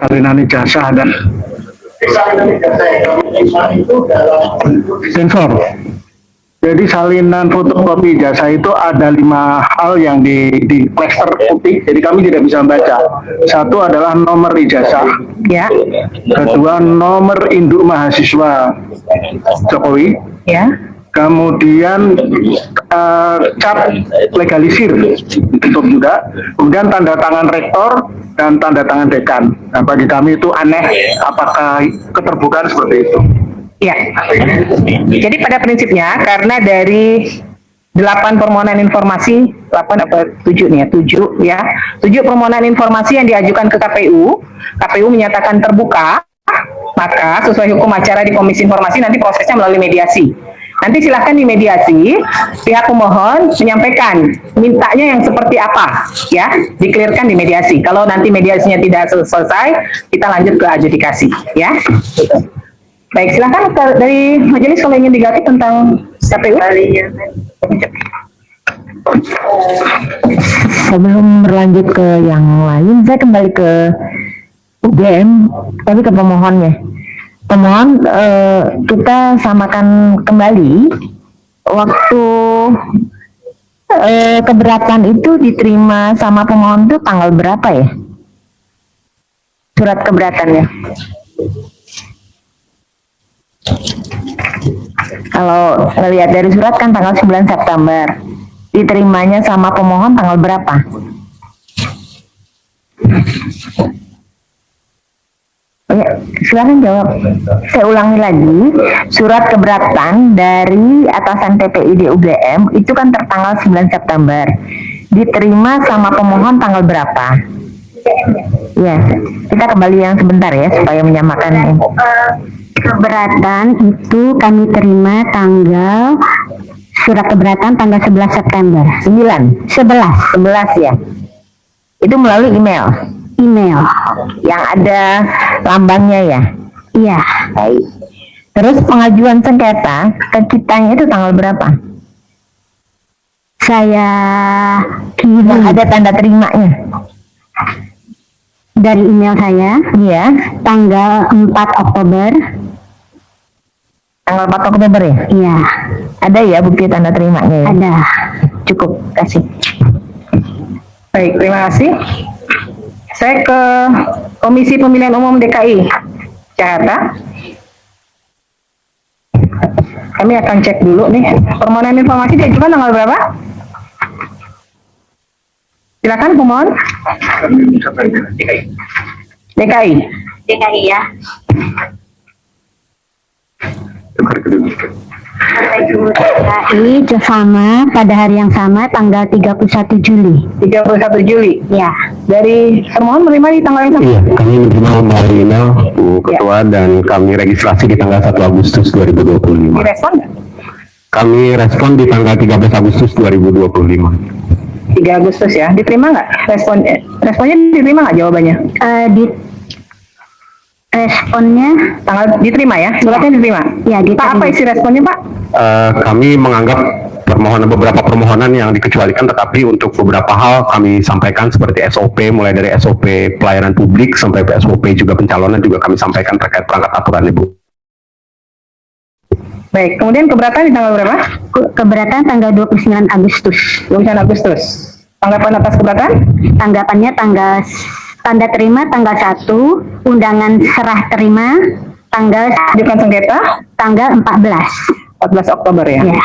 salinan ijazah dan sensor. Jadi salinan fotokopi ijazah itu ada 5 hal yang di plester putih, jadi kami tidak bisa membaca. Satu adalah nomor ijazah, Ya, kedua nomor induk mahasiswa Jokowi, ya. kemudian cap legalisir ditutup juga, kemudian tanda tangan rektor dan tanda tangan dekan. Nah, bagi kami itu aneh, apakah keterbukaan seperti itu? Ya. Jadi pada prinsipnya karena dari 8 permohonan informasi, 8 apa 7 nih ya, 7 ya. 7 permohonan informasi yang diajukan ke KPU, KPU menyatakan terbuka, maka sesuai hukum acara di Komisi Informasi nanti prosesnya melalui mediasi. Nanti silahkan di mediasi, pihak pemohon menyampaikan mintanya yang seperti apa, ya, dikelirkan di mediasi. Kalau nanti mediasinya tidak selesai, kita lanjut ke adjudikasi, ya. Baik, silahkan dari majelis kalau ingin diganti tentang KPU. Sebelum berlanjut ke yang lain, saya kembali ke UGM, tapi ke pemohonnya. Pemohon, kita samakan kembali waktu keberatan itu diterima sama pemohon itu tanggal berapa ya? Surat keberatannya. Kalau ngelihat dari surat kan tanggal 9 September. Diterimanya sama pemohon tanggal berapa? Oke, silakan jawab. Saya ulangi lagi, surat keberatan dari atasan TPID UGM itu kan tertanggal 9 September. Diterima sama pemohon tanggal berapa? Ya, kita kembali yang sebentar ya supaya menyamakan. Keberatan itu kami terima tanggal surat keberatan tanggal 11 September. 11 ya. Itu melalui email yang ada lambangnya ya. Iya. Baik. Terus pengajuan sengketa ke kitanya itu tanggal berapa? Saya kirim. Yang ada tanda terimanya. Dari email saya, iya, tanggal 4 Oktober. Tanggal 4 Oktober ya? Iya. Ada ya bukti tanda terimanya ya? Ada. Cukup, kasih. Baik, terima kasih. Saya ke Komisi Pemilihan Umum DKI Jakarta. Kami akan cek dulu nih permohonan informasi diajukan tanggal berapa? Silakan pemohon. DKI ya. DKI sama pada hari yang sama tanggal 31 Juli. 31 Juli. Ya. Dari termohon menerima di tanggal yang sama? Iya, kami menerima melalui email Bu Ketua dan kami registrasi di tanggal 1 Agustus 2025. Direspon nggak? Kami respon di tanggal 13 Agustus 2025. 3 Agustus ya. Diterima nggak responnya diterima nggak jawabannya? Responnya Tanggal diterima ya? Suratnya diterima? ya Pak, apa isi responnya Pak? Kami menganggap beberapa permohonan yang dikecualikan, tetapi untuk beberapa hal kami sampaikan seperti SOP, mulai dari SOP pelayanan publik sampai SOP juga pencalonan juga kami sampaikan terkait perangkat aturan Ibu. Baik, kemudian keberatan di tanggal berapa? keberatan tanggal 29 Agustus. 29 Agustus. Tanggapan atas keberatan? Tanggapannya tanda terima tanggal 1, undangan serah terima tanggal Ajukan sengketa? tanggal 14 Oktober ya? Ya.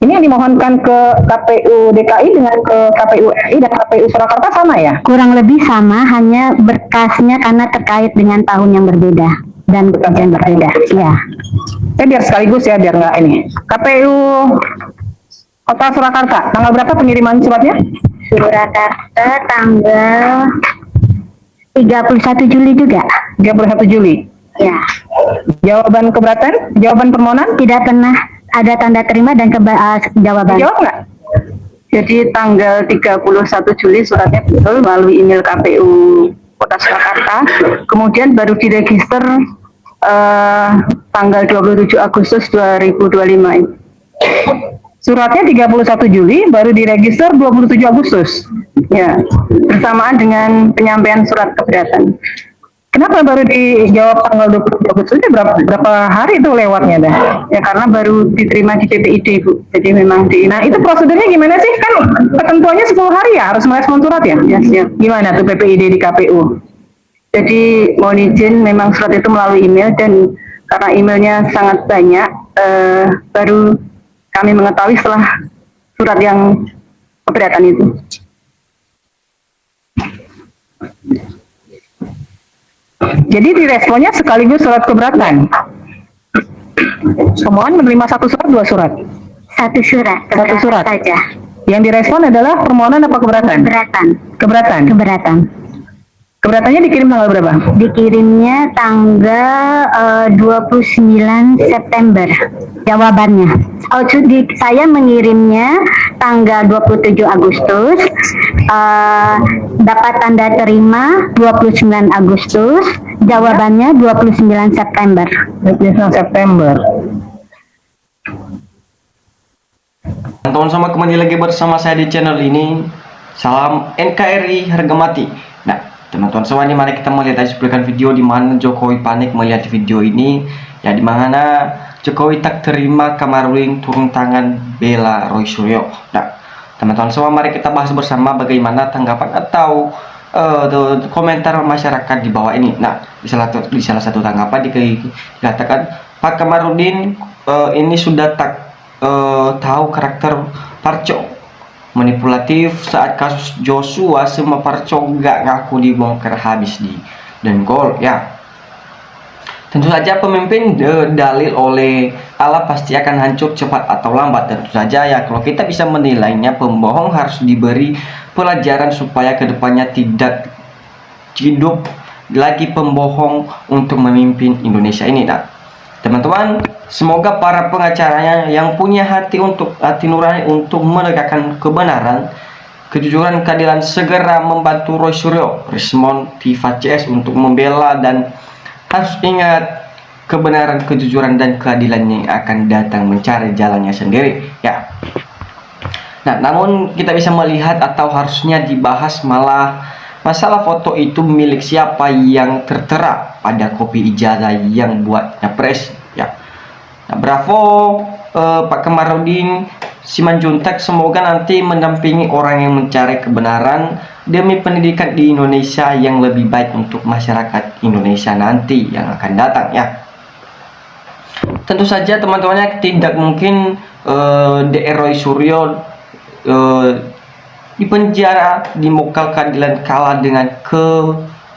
Ini yang dimohonkan ke KPU DKI dengan ke KPU RI dan KPU Surakarta sama ya? Kurang lebih sama, hanya berkasnya karena terkait dengan tahun yang berbeda dan yang berbeda. Ya. Saya biar sekaligus ya, biar nggak ini. KPU Kota Surakarta, tanggal berapa pengiriman suratnya? Surakarta tanggal 31 Juli juga. 31 Juli. Ya. Jawaban keberatan? Jawaban permohonan? Tidak pernah ada tanda terima dan jawaban. Dijawab nggak? Jadi tanggal 31 Juli suratnya betul melalui email KPU Kota Surakarta. Kemudian baru diregister tanggal 27 Agustus 2025. Suratnya 31 Juli, baru diregister 27 Agustus. Ya, bersamaan dengan penyampaian surat keberatan. Kenapa baru dijawab tanggal 27 Agustus? Itu berapa hari itu lewatnya dah? Ya karena baru diterima di PPID Bu. Jadi memang Nah, itu prosedurnya gimana sih? Kan ketentuannya 10 hari ya, harus merespon surat ya? Ya, siap. Gimana tuh PPID di KPU? Jadi mohon izin memang surat itu melalui email dan karena emailnya sangat banyak, baru kami mengetahui setelah surat yang keberatan itu. Jadi diresponnya sekaligus surat keberatan. Pemohon menerima satu surat, dua surat. Satu surat. Satu surat saja. Yang direspon adalah permohonan apa keberatan? Keberatan. Keberatan. Keberatan. Keberatannya dikirim tanggal berapa? Dikirimnya tanggal 29 September. Jawabannya. Saya mengirimnya tanggal 27 Agustus. Dapat tanda terima 29 Agustus. Jawabannya 29 September. 29 September. Teman-teman semua, kembali lagi bersama saya di channel ini. Salam NKRI harga mati. Nah, teman-teman semua, ini mari kita melihat cuplikan video di mana Jokowi panik melihat video ini, ya, di mana Jokowi tak terima Kamarudin turun tangan bela Roy Suryo. Nah, teman-teman semua, mari kita bahas bersama bagaimana tanggapan atau komentar masyarakat di bawah ini. Nah, di salah satu tanggapan dikatakan Pak Kamarudin ini sudah tak tahu karakter Parco, manipulatif. Saat kasus Joshua semua Parco gak ngaku dibongkar habis di dan gol, ya. Tentu saja pemimpin dalil oleh Allah pasti akan hancur cepat atau lambat. Tentu saja ya, kalau kita bisa menilainya, pembohong harus diberi pelajaran supaya kedepannya tidak hidup lagi pembohong untuk memimpin Indonesia ini. Nah, teman-teman, semoga para pengacaranya yang punya hati nurani untuk menegakkan kebenaran, kejujuran, keadilan segera membantu Roy Suryo, Rismon, Tifa CS untuk membela, dan harus ingat kebenaran, kejujuran, dan keadilan yang akan datang mencari jalannya sendiri, ya. Nah, namun kita bisa melihat atau harusnya dibahas malah masalah foto itu milik siapa yang tertera pada kopi ijazah yang buat Nyapres, ya. Nah, bravo Pak Kamarudin Simanjuntak, semoga nanti mendampingi orang yang mencari kebenaran demi pendidikan di Indonesia yang lebih baik untuk masyarakat Indonesia nanti yang akan datang, ya. Tentu saja teman-temannya tidak mungkin DR Roy Suryo di penjara, di mokal keadilan kalah dengan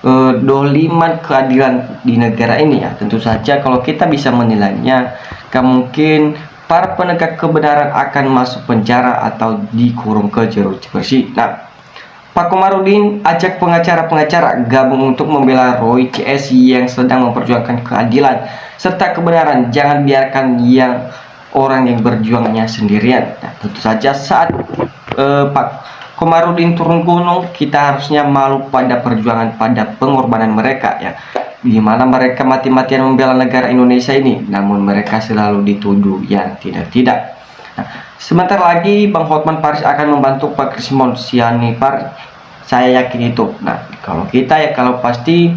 kedoliman keadilan di negara ini, ya. Tentu saja kalau kita bisa menilainya, mungkin para penegak kebenaran akan masuk penjara atau dikurung ke jeruji besi. Nah, Pak Kamarudin ajak pengacara-pengacara gabung untuk membela Roy CS yang sedang memperjuangkan keadilan serta kebenaran. Jangan biarkan orang yang berjuangnya sendirian. Nah, tentu saja saat Pak Kamarudin turun gunung, kita harusnya malu pada perjuangan, pada pengorbanan mereka, ya, di mana mereka mati-matian membela negara Indonesia ini, namun mereka selalu dituduh yang tidak-tidak. Nah, sebentar lagi Bang Hotman Paris akan membantu Pak Krismon Sianipar, saya yakin itu. Nah, kalau kita ya, kalau pasti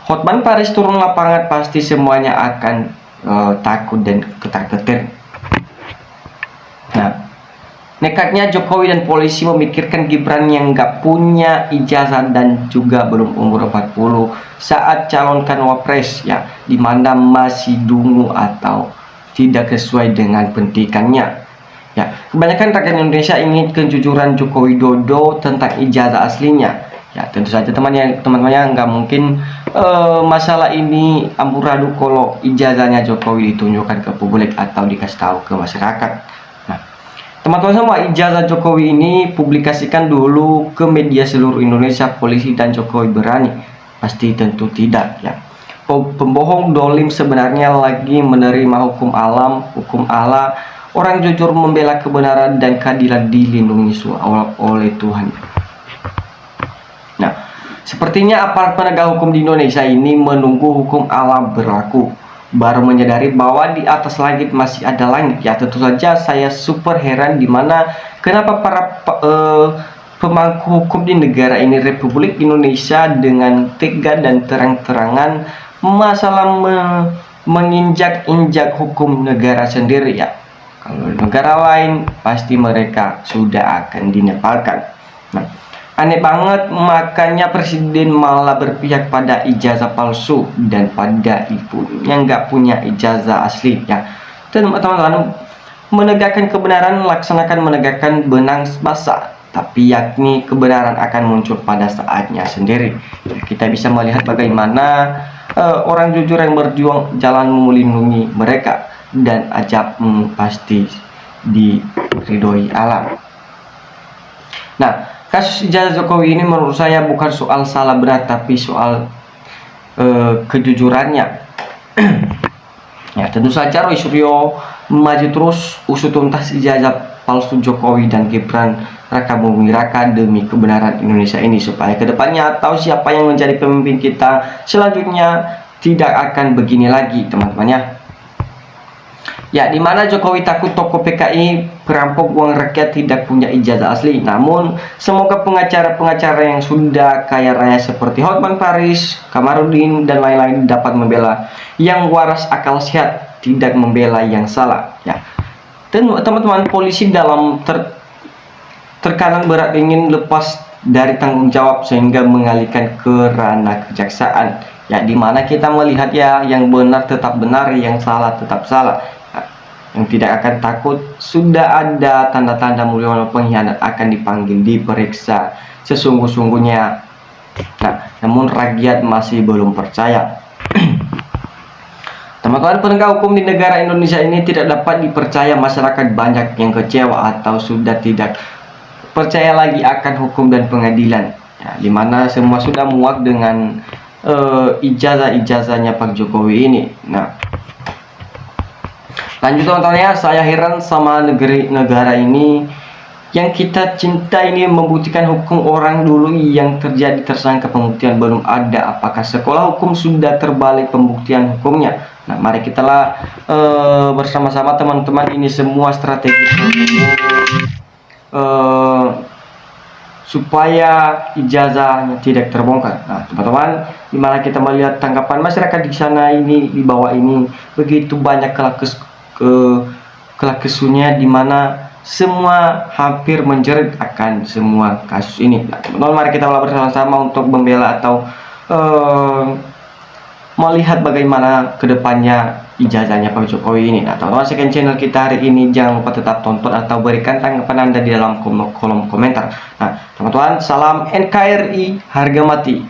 Hotman Paris turun lapangan, pasti semuanya akan takut dan ketar-ketir. Nah, nekatnya Jokowi dan polisi memikirkan Gibran yang gak punya ijazah dan juga belum umur 40 saat calonkan wapres, ya, dimana masih dungu atau tidak sesuai dengan pendidikannya, ya. Kebanyakan rakyat Indonesia ingin kejujuran Joko Widodo tentang ijazah aslinya, ya. Tentu saja teman-temannya nggak mungkin masalah ini amburadul kalau ijazahnya Jokowi ditunjukkan ke publik atau dikasih tahu ke masyarakat. Teman-teman semua, ijazah Jokowi ini publikasikan dulu ke media seluruh Indonesia. Polisi dan Jokowi berani? Pasti tentu tidak, ya. Pembohong dolim sebenarnya lagi menerima hukum alam, hukum Allah. Orang jujur membela kebenaran dan keadilan dilindungi oleh Tuhan. Nah, sepertinya aparat penegak hukum di Indonesia ini menunggu hukum Allah berlaku. baru menyadari bahwa di atas langit masih ada langit. Ya, tentu saja saya super heran di mana kenapa para pemangku hukum di negara ini, Republik Indonesia, dengan tega dan terang-terangan masalah menginjak-injak hukum negara sendiri. Ya, kalau negara lain pasti mereka sudah akan dinepalkan. Nah, aneh banget, makanya presiden malah berpihak pada ijazah palsu dan pada ibu yang nggak punya ijazah asli. Ya, dan teman-teman, menegakkan kebenaran laksanakan menegakkan benang basah, tapi yakni kebenaran akan muncul pada saatnya sendiri. Ya, kita bisa melihat bagaimana orang jujur yang berjuang jalan melindungi mereka, dan ajab pasti diridhoi alam. Nah, kasus ijazah Jokowi ini menurut saya bukan soal salah benar, tapi soal kejujurannya. Ya, tentu saja Roy Suryo maju terus usut tuntas ijazah palsu Jokowi dan Gibran Raka Buming Raka demi kebenaran Indonesia ini, supaya kedepannya atau siapa yang menjadi pemimpin kita selanjutnya tidak akan begini lagi, teman-temannya. Ya, dimana Jokowi takut toko PKI perampok uang rakyat tidak punya ijazah asli. Namun semoga pengacara-pengacara yang sudah kaya raya seperti Hotman Paris, Kamarudin dan lain-lain dapat membela yang waras akal sehat, tidak membela yang salah. Ya, dan teman-teman, polisi dalam terkadang berat ingin lepas dari tanggung jawab sehingga mengalihkan ke ranah kejaksaan. Ya, dimana kita melihat ya, yang benar tetap benar, yang salah tetap salah. Yang tidak akan takut, sudah ada tanda-tanda Mulyono pengkhianat akan dipanggil diperiksa sesungguh-sungguhnya. Nah, namun rakyat masih belum percaya. Teman-teman, penegak hukum di negara Indonesia ini tidak dapat dipercaya. Masyarakat banyak yang kecewa atau sudah tidak percaya lagi akan hukum dan pengadilan. Ya, dimana semua sudah muak dengan ijazah-ijazahnya Pak Jokowi ini. Nah, lanjut teman-teman ya, saya heran sama negara ini yang kita cinta ini membuktikan hukum orang dulu yang terjadi tersangka pembuktian belum ada. Apakah sekolah hukum sudah terbalik pembuktian hukumnya? Nah, mari kita lah bersama-sama teman-teman, ini semua strategi supaya ijazahnya tidak terbongkar. Nah, teman-teman, dimana kita melihat tanggapan masyarakat di sana ini, di bawah ini begitu banyak kelak-kesunya, dimana semua hampir menjerit akan semua kasus ini. Nah, teman-teman, mari kita bersama-sama untuk membela atau melihat bagaimana kedepannya ijazahnya Pak Jokowi ini. Nah, teman-teman, sekian channel kita hari ini, jangan lupa tetap tonton atau berikan tanggapan Anda di dalam kolom komentar. Nah, teman-teman, salam NKRI harga mati.